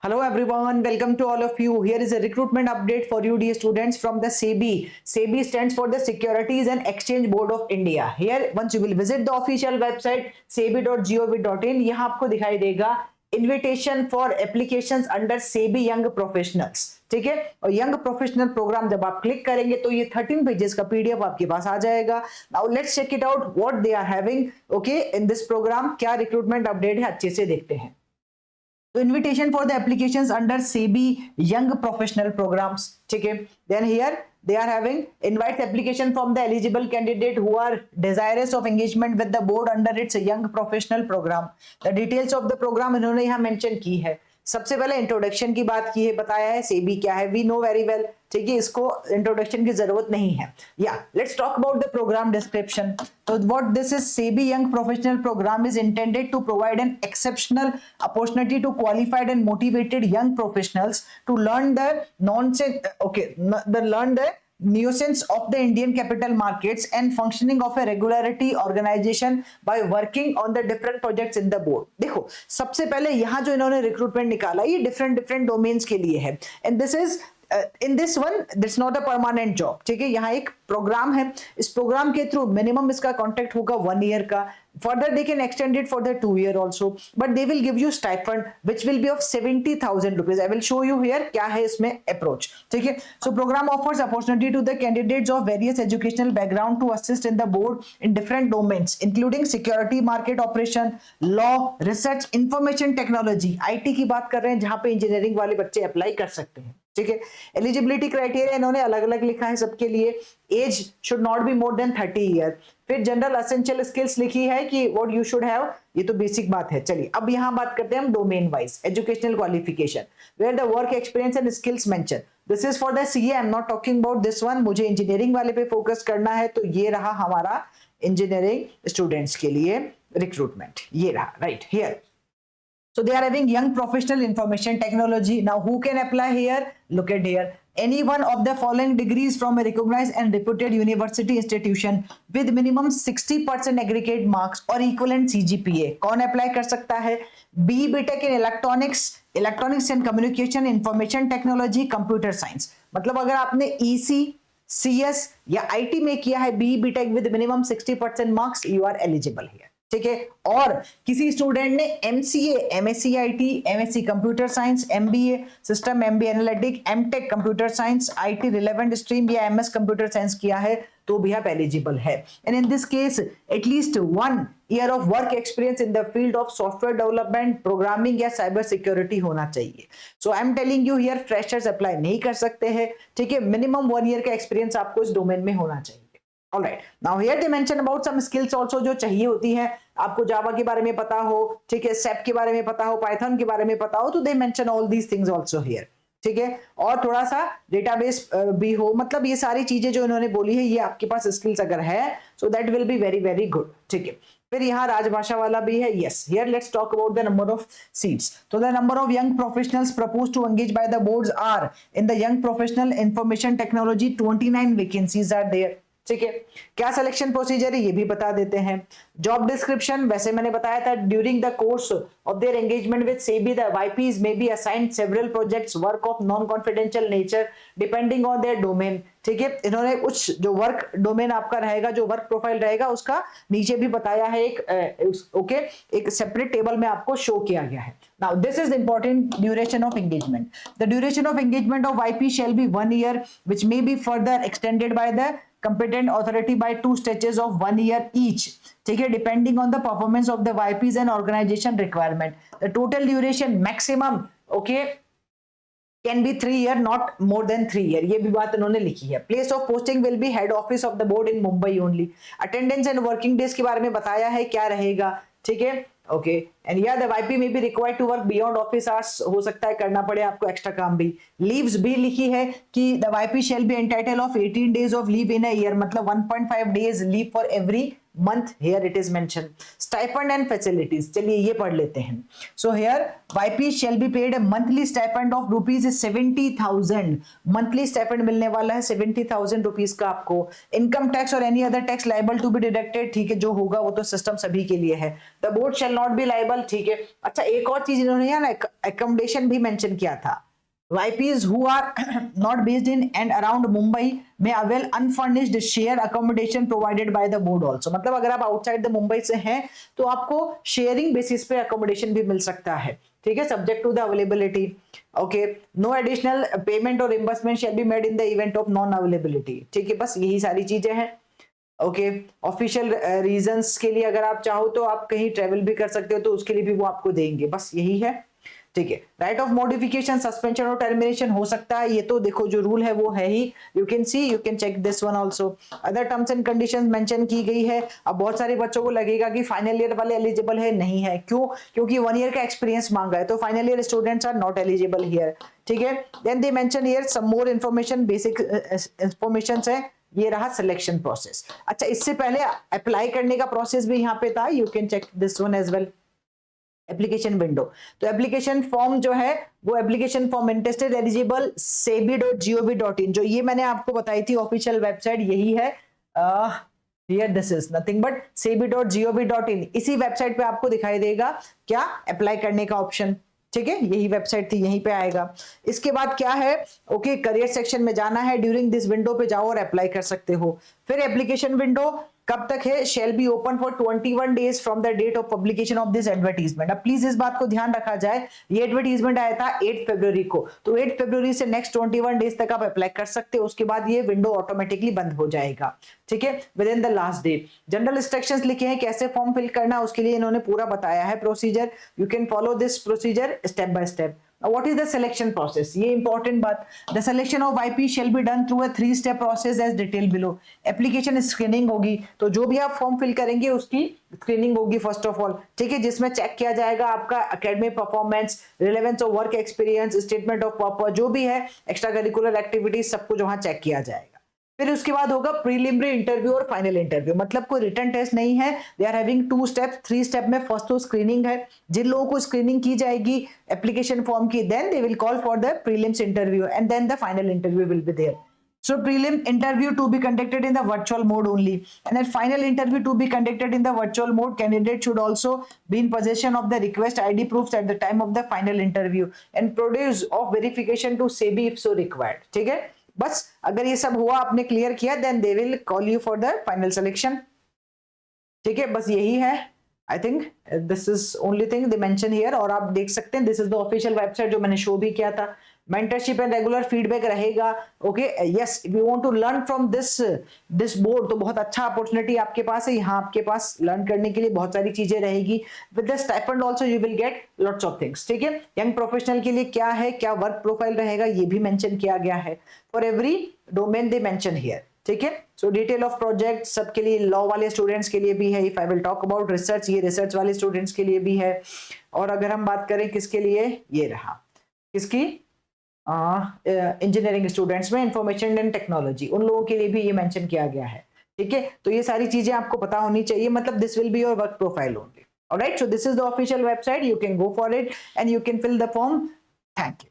Hello everyone, welcome to all of you. Here is a recruitment update for you dear students from the SEBI. SEBI stands for the Securities and Exchange Board of India. Here once you will visit the official website sebi.gov.in, यहाँ आपको दिखाई देगा invitation for applications under SEBI young professionals, ठीक है। और young professional programme जब आप click करेंगे तो ये 13 पेजेस का पीडीएफ आपके पास आ जाएगा। Now let's check it out what they are having okay in this program. क्या रिक्रूटमेंट अपडेट है अच्छे से देखते हैं। तो invitation for the applications under SEBI young professional programs, ठीक है। Then here they are having invites application from the eligible candidate who are desirous of engagement with the board under its young professional program. The details of the program इन्होंने यहाँ mention की है। सबसे पहले introduction की बात की है, बताया है सेबी क्या है, वी नो वेरी वेल, ठीक है, इसको इंट्रोडक्शन की जरूरत नहीं है। या let's talk about the programme description. तो what this is, SEBI young professional programme is intended to provide an exceptional opportunity to qualified and motivated young professionals to learn the nuisance of the Indian capital markets and functioning of a regularity organization by working on the different projects in the board। देखो सबसे पहले यहाँ जो इन्होंने recruitment निकाला ये different domains के लिए है and this is in this one that's not a permanent job, ठीक है। यहाँ एक प्रोग्राम है, इस प्रोग्राम के थ्रू मिनिमम इसका कॉन्ट्रैक्ट होगा 1 ईयर का, further they can extend it for the 2 year also, but they will give you stipend which will be of 70,000 rupees. I will show you here क्या है इसमें approach, ठीक है। So programme offers opportunity to the candidates of various educational background to assist in the board in different domains including security, market operation, law, research, information technology, IT की बात कर रहे हैं जहां पे इंजीनियरिंग वाले बच्चे अप्लाई कर सकते हैं, ठीक है। एलिजिबिलिटी क्राइटेरिया इन्होंने अलग अलग लिखा है सबके लिए। Age should not be more than 30 year. फिर जनरल एसेंशियल स्किल्स लिखी है कि व्हाट यू शुड हैव, ये तो बेसिक बात है। चलिए अब यहां बात करते हैं हम domain wise educational qualification where the work experience and skills mention. This is for the CA, I am not talking about this one. मुझे इंजीनियरिंग वाले पे फोकस करना है तो ये रहा हमारा इंजीनियरिंग स्टूडेंट्स के लिए रिक्रूटमेंट, ये रहा right here. So they are having young professional information technology. Now who can apply here? Look at here. Any one of the following degrees from a recognized and reputed university institution with minimum 60% aggregate marks or equivalent CGPA. कौन apply कर सकता है? B BTech in electronics and communication, information technology, computer science. मतलब अगर आपने EC, CS या IT में किया है B BTech with minimum 60% marks, you are eligible here. ठीक है। और किसी स्टूडेंट ने MCA, MSc IT, MSc computer science, MBA system, MBA analytic, MTech computer science, IT relevant stream या MS कंप्यूटर साइंस किया है तो भी आप एलिजिबल है। And in this case at least 1 year of work experience in the field of software development, programming या cyber security होना चाहिए। So I am telling you here freshers apply नहीं कर सकते हैं, ठीक है। मिनिमम 1 ईयर का एक्सपीरियंस आपको इस डोमेन में होना चाहिए। Alright, now here they mention about some skills also जो चाहिए होती हैं। आपको जावा के बारे में पता हो, ठीक है, सेप के बारे में पता हो, पाइथन के बारे में पता हो, तो they mention all these things also here, ठीक है। और थोड़ा सा डेटाबेस भी हो, मतलब ये सारी चीजें जो इन्होंने बोली है ये आपके पास स्किल्स अगर है so that will be very very good, ठीक है। फिर यहाँ राजभाषा वाला भी है। yes, here let's talk about the number of seats. So the number of young professionals proposed to engage by the boards are in the young professional information technology 29 vacancies are there, ठीक है। क्या selection procedure है ये भी बता देते हैं। Job description वैसे मैंने बताया था, during the course of their engagement with SEBI the YPs may be assigned several projects work of non confidential nature depending on their domain, ठीक है। इन्होंने कुछ जो वर्क डोमेन आपका रहेगा, जो वर्क प्रोफाइल रहेगा उसका नीचे भी बताया है एक सेपरेट टेबल में आपको शो किया गया है। Now this is the important duration of engagement. The duration of engagement of YP shall be 1 year which may be further extended by the competent authority by 2 stretches of 1 year each, ठीक है, depending on the performance of the YPs and organization requirement. The total duration maximum okay can be 3 year, not more than 3 year. ये भी बात उन्होंने लिखी है। Place of posting will be head office of the board in Mumbai only. Attendance and working days के बारे में बताया है क्या रहेगा, ठीक है। ओके एंड या द वाईपी में भी required to work beyond office hours, हो सकता है करना पड़े आपको एक्स्ट्रा काम भी। लीव्स भी लिखी है कि the YP shall be entitle of 18 days of leave in a year, मतलब 1.5 days leave for every month, here it is mentioned. Stipend and facilities, चलिए ये पढ़ लेते हैं. So here YP shall be paid a monthly stipend of rupees 70,000. monthly stipend मिलने वाला है 70,000 rupees का आपको. इनकम टैक्स और any other tax liable to be deducted, ठीक है, जो होगा वो तो सिस्टम सभी के लिए है. The board shall not be liable, ठीक है. अच्छा, एक और चीज इन्होंने यहाँ एकोमोडेशन भी मेंशन किया था. YPs who are not based in and around Mumbai may avail unfurnished share accommodation provided by the board also. मतलब अगर आप आउटसाइड द मुंबई से हैं तो आपको शेयरिंग बेसिस पे अकोमोडेशन भी मिल सकता है, ठीक है, subject to the availability. Okay, no additional payment और reimbursement shall be made in the event of non availability, ठीक है. बस यही सारी चीजें हैं. ओके, ऑफिशियल रीजंस के लिए अगर आप चाहो तो आप कहीं ट्रेवल भी कर सकते हो तो उसके लिए भी वो आपको देंगे. बस यही है, ठीक है. राइट ऑफ मॉडिफिकेशन, सस्पेंशन और टर्मिनेशन हो सकता है, ये तो देखो जो रूल है वो है ही. You can see, you can check this one also. Other terms and conditions mention की गई है. अब बहुत सारे बच्चों को लगेगा कि फाइनल ईयर वाले एलिजिबल है, नहीं है. क्यों? क्योंकि 1 ईयर का एक्सपीरियंस मांगा है, तो final year students are not eligible here, ठीक है. Then they mention here some more information, basic information है. ये रहा सिलेक्शन प्रोसेस. अच्छा, इससे पहले अप्लाई करने का प्रोसेस भी यहाँ पे था. You can check this one as well. Application window, तो एप्लीकेशन फॉर्म जो है वो application form interested eligible sebi.gov.in, जो ये मैंने आपको बताई थी ऑफिशियल वेबसाइट यही है. Here this is nothing but sebi.gov.in. इसी वेबसाइट पे आपको दिखाई देगा क्या, अप्लाई करने का ऑप्शन, ठीक है. यही वेबसाइट थी, यहीं पे आएगा. इसके बाद क्या है, ओके, करियर सेक्शन में जाना है. ड्यूरिंग दिस विंडो पे जाओ और अप्लाई कर सकते हो. फिर एप्लीकेशन विंडो कब तक है, shall be open for 21 days from the date of publication of this advertisement. अब प्लीज इस बात को ध्यान रखा जाए, ये एडवर्टीजमेंट आया था 8 फरवरी को, तो 8 फरवरी से नेक्स्ट 21 डेज तक आप अप्लाई कर सकते हो. उसके बाद ये विंडो ऑटोमेटिकली बंद हो जाएगा, ठीक है, with in the last day. General instructions लिखे हैं कैसे फॉर्म फिल करना, उसके लिए इन्होंने पूरा बताया है procedure. You can follow this procedure step by step. What is the selection process? ये important बात. The selection of YP shall be done through a 3-step process as detailed below. Application screening होगी, तो जो भी आप form fill करेंगे उसकी screening होगी फर्स्ट ऑफ ऑल, ठीक है, जिसमें चेक किया जाएगा आपका academic performance, relevance of work experience, statement of purpose, जो भी है एक्स्ट्रा करिकुलर एक्टिविटीज, सब कुछ वहां चेक किया जाएगा. फिर उसके बाद होगा प्रीलिमिनरी इंटरव्यू और फाइनल इंटरव्यू. मतलब कोई रिटन टेस्ट नहीं है. They are having 2 steps. 3 step में फर्स्ट तो स्क्रीनिंग है, जिन लोगों को स्क्रीनिंग की जाएगी एप्लीकेशन फॉर्म की, then they will call for the prelims interview and then the final interview will be there. So prelim interview to be conducted in the virtual mode only, and then final interview to be conducted in the virtual mode. Candidate should also be in possession of the request ID proofs at the time of the final interview and produce of verification to SEBI if so required. ठीक है, बस अगर ये सब हुआ, आपने clear किया, then they will call you for the final selection, ठीक है. बस यही है. I think this is only thing they mention here. और आप देख सकते हैं this is the official website जो मैंने शो भी किया था. मेंटरशिप एंड रेगुलर फीडबैक रहेगा. Okay, yes, if you want to learn from this board, तो बहुत अच्छा अपॉर्चुनिटी आपके पास है. यहाँ आपके पास लर्न करने के लिए बहुत सारी चीजें रहेगी. With the stipend also you will get lots of things, ठीक है. यंग प्रोफेशनल के लिए क्या है, क्या वर्क प्रोफाइल रहेगा, ये भी मेंशन किया गया है. For every domain they mention here, ठीक है. सो डिटेल ऑफ प्रोजेक्ट सबके लिए, लॉ वाले स्टूडेंट्स के लिए भी है. If I will talk about research, ये रिसर्च वाले स्टूडेंट्स के लिए भी है. और अगर हम बात करें किसके लिए, ये रहा किसकी, इंजीनियरिंग स्टूडेंट्स में इंफॉर्मेशन एंड टेक्नोलॉजी, उन लोगों के लिए भी ये मेंशन किया गया है, ठीक है. तो ये सारी चीजें आपको पता होनी चाहिए. मतलब this will be your work profile only. Alright, so this is the official website. You can go for it and you can fill the form. Thank you.